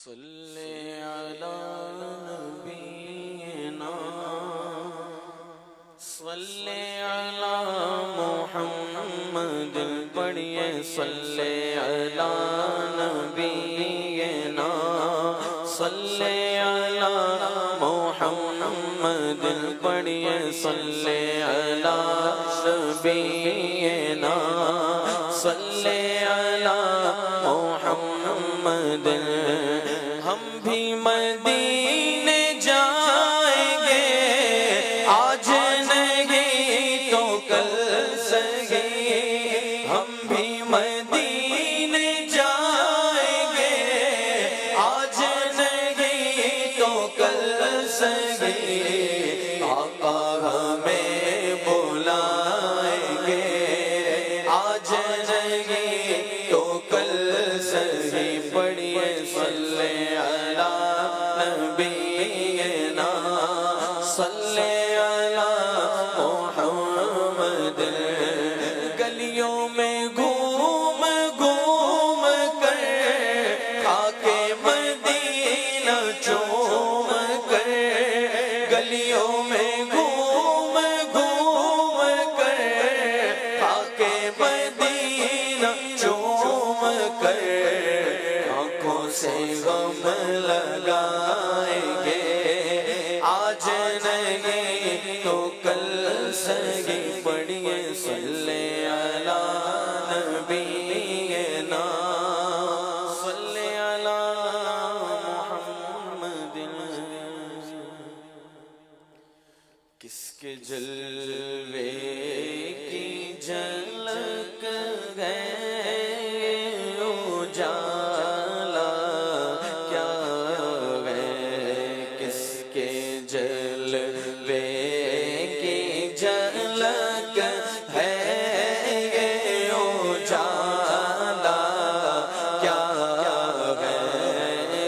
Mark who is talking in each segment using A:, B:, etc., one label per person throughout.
A: صلی علی نبینا صلی علی محمد پڑھیے صلی علی نبینا صلی علی محمد پڑھیے صلی علی نبینا صلی علی محمد ہم بھی مدینے جائیں گے آج نہیں تو کل سہی ہم بھی مدینے جائیں گے آج نہیں تو کل سہی آقا ہمیں بلائیں گے آج نہیں تو کل سہی پڑھیے صلی علی نبینا صلی علی محمد گلیوں میں گھوم گھوم کر خاکِ مدینہ چوم کر گلیوں میں گھوم گھوم کر خاکِ مدینہ چوم کر آنکھوں سے غم لگائیں گے آج نہیں تو کل سہی پڑھیے صلی علی نبینا صلی علی محمد کس کے جلوے کی جھلک ہے اجالا کیا ہے کس کے جلوے کی جھلک ہے اجالا کیا ہے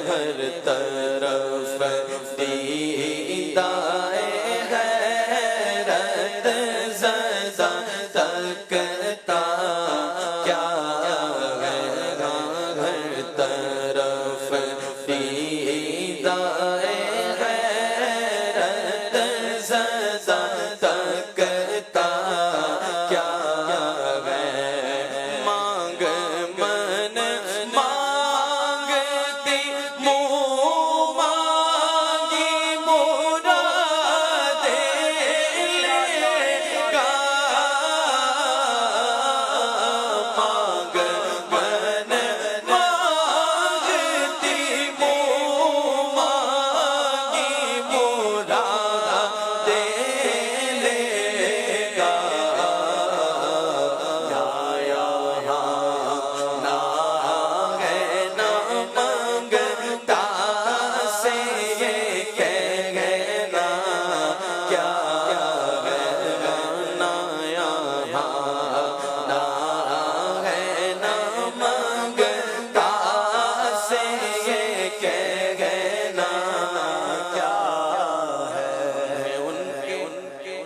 A: ہر طرف دیدائے حیرت زدہ تکتا کیا ہے ہر طرف دیدائے حیرت زدہ تکتا کیا ہے مانگ من مانگتی منہ مانگی مراد لے گا مانگ من مانگتی منہ مانگی مراد لے گا نہ مانگتا سے یہ کہنا کیا ہے نہ مانگتا سے یہ کہنا کیا ہے ان کے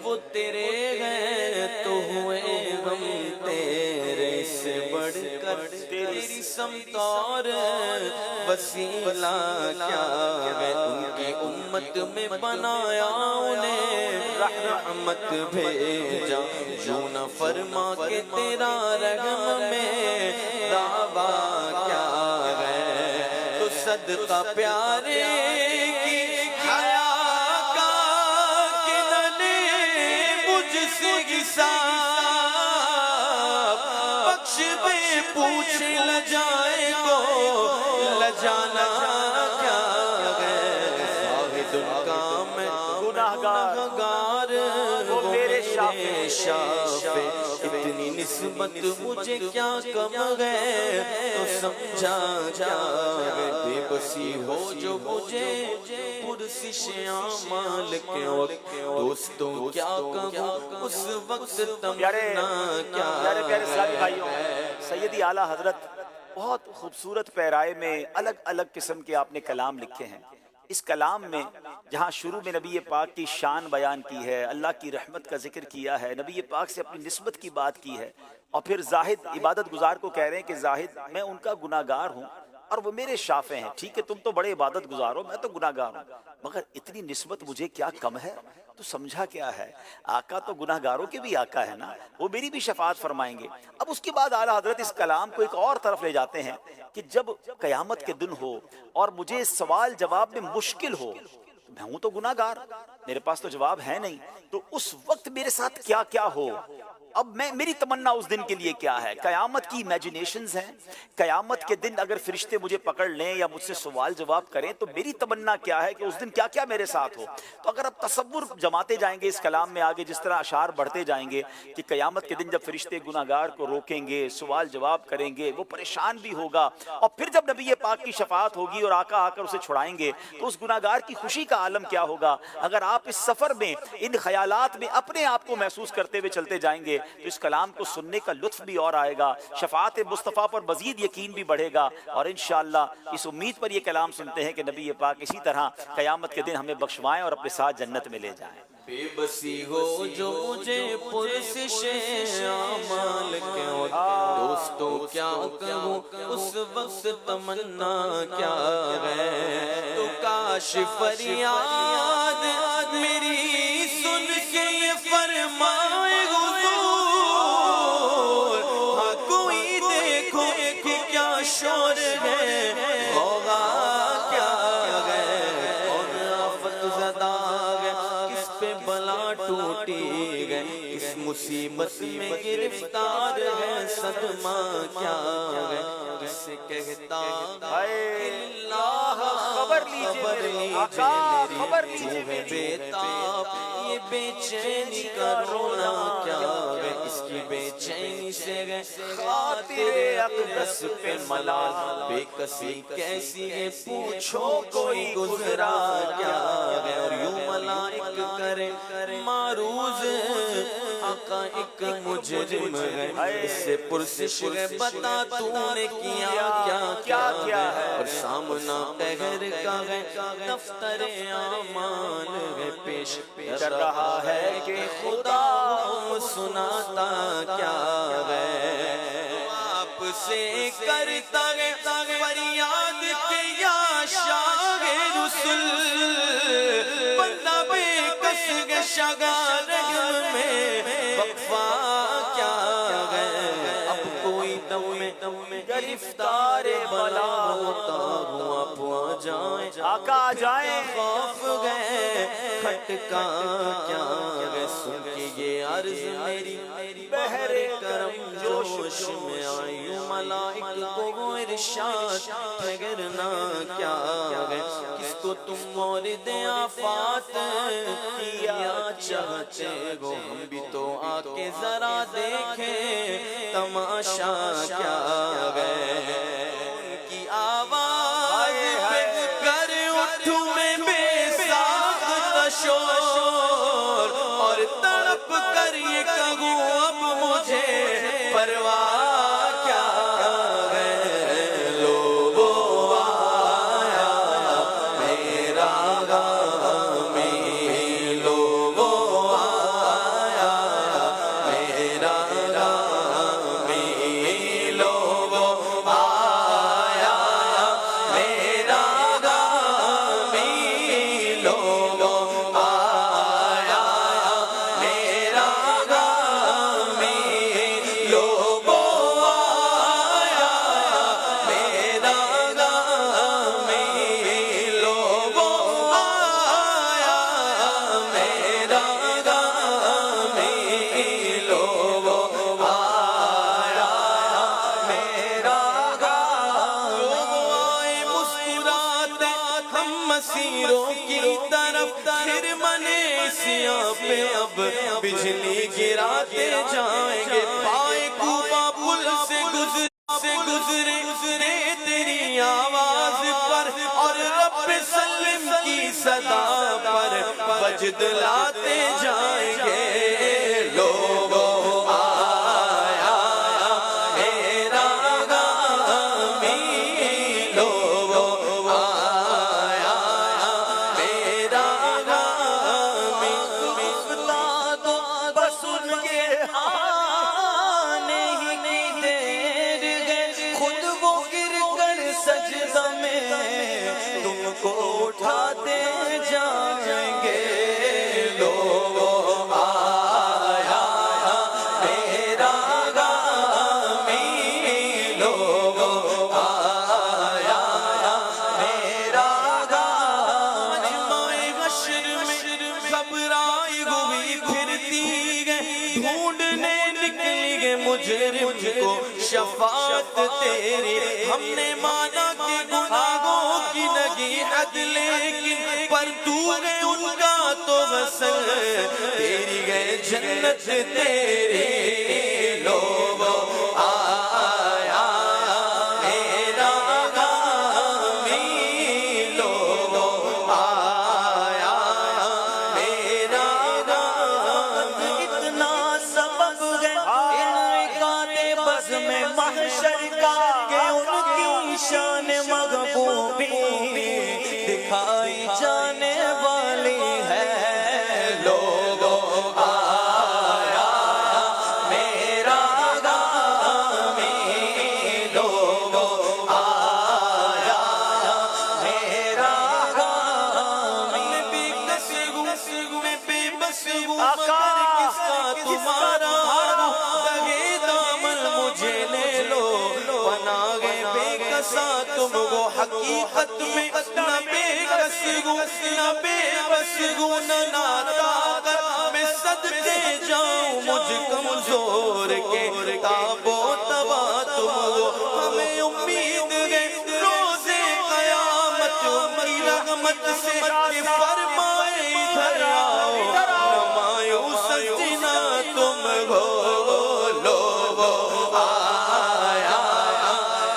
A: وہ تیرے گئے تو ہوئے غم تیرے سے بڑھ کر تیری سمت اور وسیلہ کیا ہے ان کی امت میں بنایا انہیں رحمت بھیجا یوں نہ فرما کہ تیرا رحم میں دعویٰ کیا ہے تو صدقہ پیارے کی حیا کا کہ نہ لے مجھ سے حساب بخش بے پوچھ لجائے کو لجانا کیا ہے زاہد ان کا میں گناہگار وہ میرے شافع اتنی نسبت مجھے کیا کم ہے تو سمجھا کیا ہے بے بسی ہو جو مجھے پرسش اعمال کے وقت دوستوں کیا کہوں اس وقت تمنا کیا ہے
B: سیدی اعلیٰ حضرت بہت خوبصورت پیرائے میں الگ الگ قسم کے آپ نے کلام لکھے ہیں. اس کلام میں جہاں شروع میں نبی پاک کی شان بیان کی ہے، اللہ کی رحمت کا ذکر کیا ہے، نبی پاک سے اپنی نسبت کی بات کی ہے، اور پھر زاہد عبادت گزار کو کہہ رہے ہیں کہ زاہد میں ان کا گناہگار ہوں اور وہ میرے شافع ہیں. ٹھیک ہے تم تو بڑے عبادت گزار ہو, میں تو گناہگار ہوں, مگر اتنی نسبت مجھے کیا کم ہے؟ تو سمجھا کیا ہے, آقا تو گناہگاروں کے بھی آقا ہے نا, وہ میری بھی شفاعت فرمائیں گے. اب اس کے بعد اعلیٰ حضرت اس کلام کو ایک اور طرف لے جاتے ہیں کہ جب قیامت کے دن ہو اور مجھے سوال جواب میں مشکل ہو, میں ہوں تو گناہگار, میرے پاس تو جواب ہے نہیں, تو اس وقت میرے ساتھ کیا کیا ہو. اب میری تمنا اس دن کے لیے کیا ہے؟ قیامت کی امیجنیشنز ہیں. قیامت کے دن اگر فرشتے مجھے پکڑ لیں یا مجھ سے سوال جواب کریں تو میری تمنا کیا ہے کہ اس دن کیا کیا میرے ساتھ ہو. تو اگر آپ تصور جماتے جائیں گے اس کلام میں آگے, جس طرح اشعار بڑھتے جائیں گے کہ قیامت کے دن جب فرشتے گناہگار کو روکیں گے, سوال جواب کریں گے, وہ پریشان بھی ہوگا, اور پھر جب نبی پاک کی شفاعت ہوگی اور آقا آ کر اسے چھڑائیں گے تو اس گناہگار کی خوشی کا عالم کیا ہوگا. اگر آپ اس سفر میں ان خیالات میں اپنے آپ کو محسوس کرتے ہوئے چلتے جائیں گے تو اس کلام کو سننے کا لطف بھی اور آئے گا, شفاعت مصطفیٰ پر مزید یقین بھی بڑھے گا, اور انشاءاللہ اس امید پر یہ کلام سنتے ہیں کہ نبی پاک اسی طرح قیامت کے دن ہمیں بخشوائیں اور اپنے ساتھ جنت میں لے جائیں.
A: بے بسی ہو جو مجھے پرسش اعمال کیوں, دوستوں کیا کہوں اس وقت تمنا کیا ہے. تو کاش فریاد میری سن کے یہ فرمائے حضور, ہاں کوئی دیکھو کہ کیا شور ہے, ہوگا کیا ہے, اور آفت زدہ ہے, کس پہ بلا ٹوٹی گئی, اس مصیبت میں گرفتار ہے, صدمہ کیا ہے, کس سے کہتا اللہ
B: خبر لیجئے آقا, خبر لیجئے
A: بے تاب یہ بے چینی کا رونا کیا ہے, اس کی بے چینی سے ہے خاطر اقدس پہ ملال, بے کسی کیسی ہے پوچھو کوئی گزرا کیا ہے. اور یوں ملائک کرے معروض آقا ایک مجرم ہے, اس سے پرسش ہے بتا تو نے کیا کیا کیا ہے, اور سامنا قہر کا ہے دفتر اعمال ہے پیش کر رہا ہے کہ خدا سناتا کیا ہے. آپ سے کرتا ہے فریاد کہ یا شاہ رسول, بندہ بے کس کے شگار میں وقفہ کیا ہے. اب کوئی دم میں گرفتار بلا ہوتا ہوں, آپ آ جائیں
B: آقا آ جائیں,
A: خوف گئے کھٹکا کیا ہے. سن کے یہ عرض میری بہر کرم جوش میں آئی, ملائک کو وہ ارشاد ٹھہرنا کیا ہے, کس کو تم مورد آفات کیا چاہتے ہو, ہم بھی تو آ کے ذرا دیکھیں تماشا کیا ہے. ان کی آواز پہ کر اٹھوں میں بے ساختہ شور, اور تڑپ کر یہ کہوں اب مجھے پرواہ کیا ہے. لوگوں آیا میرا غم, لوگوں آیا میرا غم, لوگوں آیا میرا غم, لوگوں آیا میرا غم, لوگوں آیا میرا غم, لوگوں آیا میرا غم, لوگوں آیا میرا غم. لوگ آئے مسکراتے ہم مسیروں کی طرف, پھر منے سیاہ پہ اب بجلی گراتے جائیں گے. پائے کوبا پل سے گزرے تیری آواز پر, اور رب سلم کی صدا پر وجد لاتے جائیں گے. لوگوں آیا میرا غم, لوگوں آیا میرا غم. اخلا دو بس ان کے آنے ہی دیر ہے, خود وہ گر کر سجدہ کو اٹھاتے جائیں گے لوگ آیا میرا غامی لوگ آیا میرا غامی مجمع حشر میں گھبرائی ہوئی پھرتی گئے ڈھونڈنے نکلی گئے مجرم کو شفاعت تیری ہم نے مانا کہ گناہوں کی نگی حد لیکن پر تو گئے ان کا تو غسل تیری گئے جنت تیری لوگ آیا میرا غامی لوگ آیا میرا غامی اتنا سبب ہے انعقاد بزم محشر کا کہ ان کی شان محبوبی دکھائی جانے والی ہے لوگ آیا میرا غامی لوگ آیا میرا غامی میں بے کس ہوں میں بے بس ہوں مگر کس کا تمہارا دگے دامن مجھے لے لو پناہ بے کسا تم وہ حقیقت میں نہ بے کس ہوں نہ بے بس ہوں نہ طاقت میں صدقے جاؤں مجھ کمزور کے تاب و تبا تم ہو ہمیں امید ہے روز قیامت کی رحمت سے فرمائے ادھر آؤ نہ مایوس جنا تم ہو لوگ آیا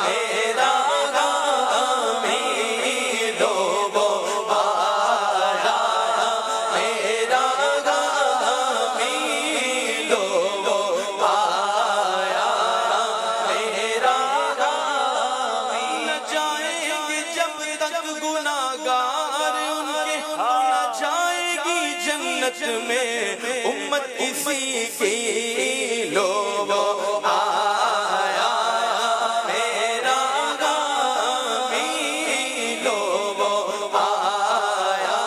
A: میرا غامی لوگ آیا میرا غامی لوگ آیا میرا غامی نہ جائیں گے جب تک گناہگار ان کے نہ جائے گی جنت میں امت اسی کی لوگ آیا میرا غامی لوگ آیا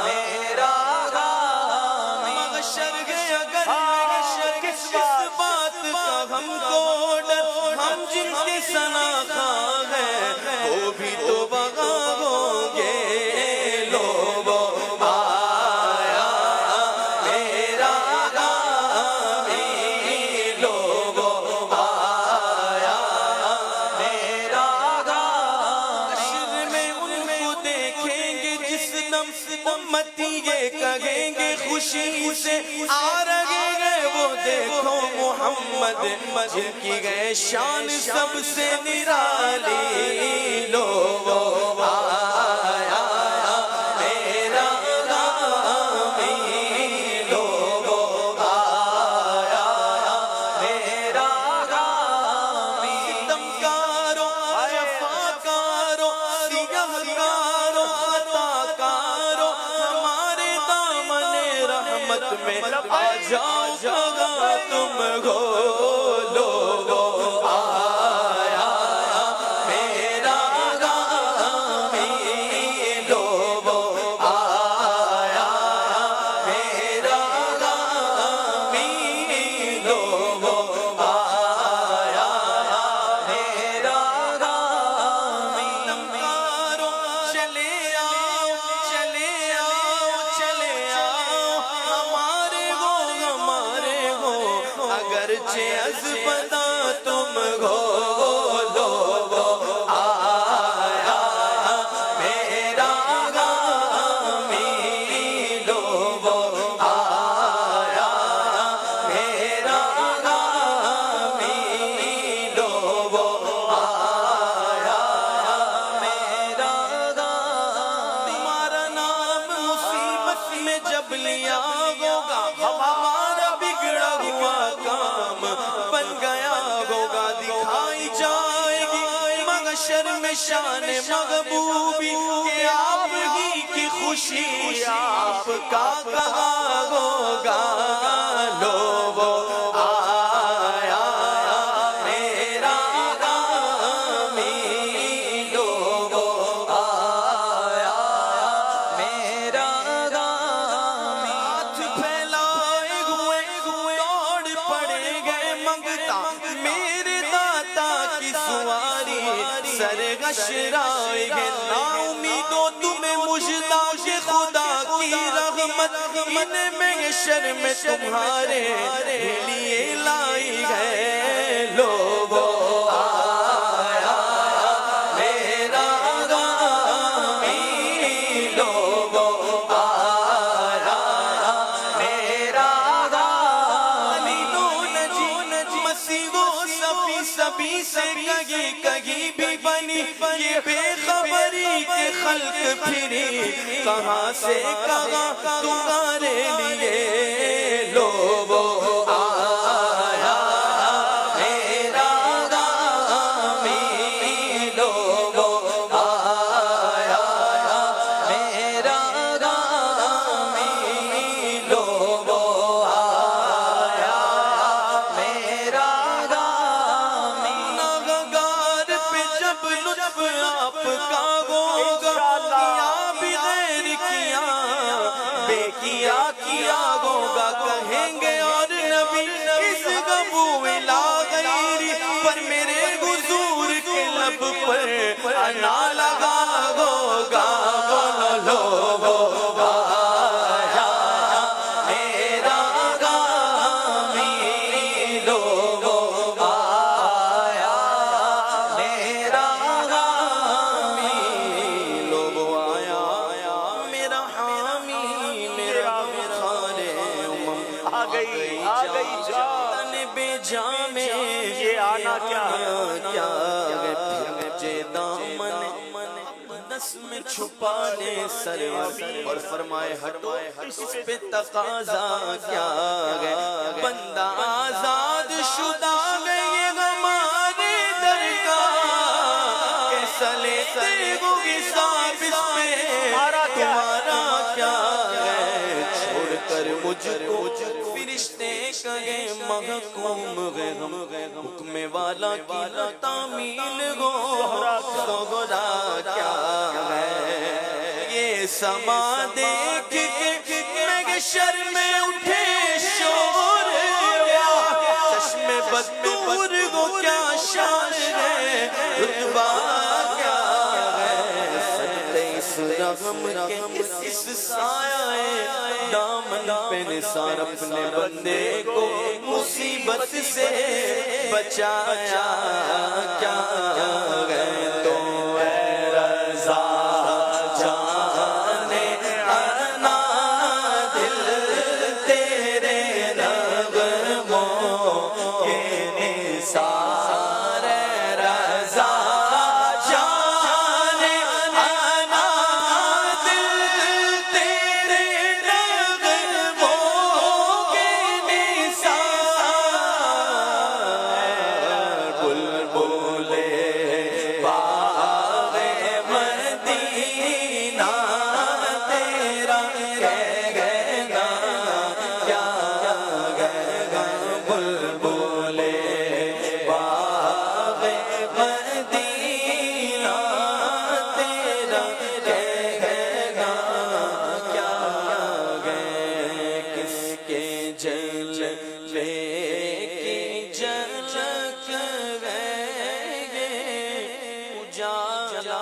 A: میرا غامی محشر گئے اگر محشر کس بات کا ہم کو ڈر ہم جن کی ثنا خواہ ہیں وہ بھی تو بغا ہوں گے لوگ آیا میرا غامی لوگ آیا میرا غامی حشر میں ان کو دیکھیں گے جس دم امتی یہ کہیں گے خوشی سے آ رہے گئے وہ دیکھو محمد جن کی گئے شان سب سے نرالی لوگ آیا میرا غامی لوگ آیا میرا غامی ستمکاروں جفاکاروں سیہکاروں خطاکاروں ہمارے دامن رحمت میں آ جاؤ جگہ تم گو لوگ آیا میرا غامی لوگ آیا میرا غامی لوگ آیا میرا غامی ستمکاروں چلے آؤ چلے آؤ چلے آؤ ہمارے ہو اگرچہ ازبدا تم ہو لوگ آیا میرا غامی لوگ آیا میرا غامی لوگ آیا میرا غامی تمہارا نام مصیبت میں جب لیا ہوگا ہمارا بگڑا ہوا کام بن گیا ہوگا دکھائی جائے گی محشر میں شان محبوبی کہ آپ ہی کی خوشی آپ کا کہا ہوگا لوگ آیا میرا غامی لوگ آیا بشرائے گے نا امیدوں تمہیں مجدہ کہ خدا کی رحمت ان میں شرم تمہارے لیے لائی ہے لوگوں آیا میرا غامی لوگوں آیا میرا غامی مسیح و صفی سبھی سے کہیں بھی بنی یہ بے خبری کے خلق پھری کہاں سے کہاں تمہارے لیے لوگوں آیا میرا غامی لوگوں آیا میرا غامی لوگوں آیا میرا غامی ناگار پہ جب لطف آپ کا ہوگا کیا بغیر کیا بے کیا ہوگا کہیں گے اور نبی اس قبول لا غیری پر میرے حضور کے لب پر انا لگا ہوگا لوگوں آیا میرا غامی لوگوں آیا میرا غامی لوگوں آیا میرا حامی میرا خالے
B: آ گئی
A: تن بے جامے
B: یہ آنا کیا
A: مجھے دامن دس میں چھپانے سر اور فرمائے ہٹو اس پہ تقاضا کیا گئے بندہ آزاد شدہ گئے ہمارے در کا کیسا لیتے ہو حساب اس پہ تمہارا کیا ہے چھوڑ کر مجھ کو فرشتے کہے محکوم گئے ہم حکم والا کی تعمیل گو سغرا کیا ہے یہ سما دیکھ کے محشر میں اٹھے شور چشم بدور گو کیا شان ہے رتبہ کیا ہے سجدے اس رغم کے اس سایہ دامن پہ نثار اپنے بندے کو مصیبت سے بچایا کیا گئے تو اے رضا جانے انا دل تیرے نغموں کے نثار اے رضا جانے انا دل تیرے نغموں کے نثار بلبلے باغ مدینہ تیرا کہہ گئے نا کیا گئے گا بلبلے باغ مدینہ تیرا کہہ گئے گا کیا گئے کس کے جلوے کی جھلک گئے اجالا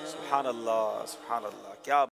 B: سبحان اللہ کیا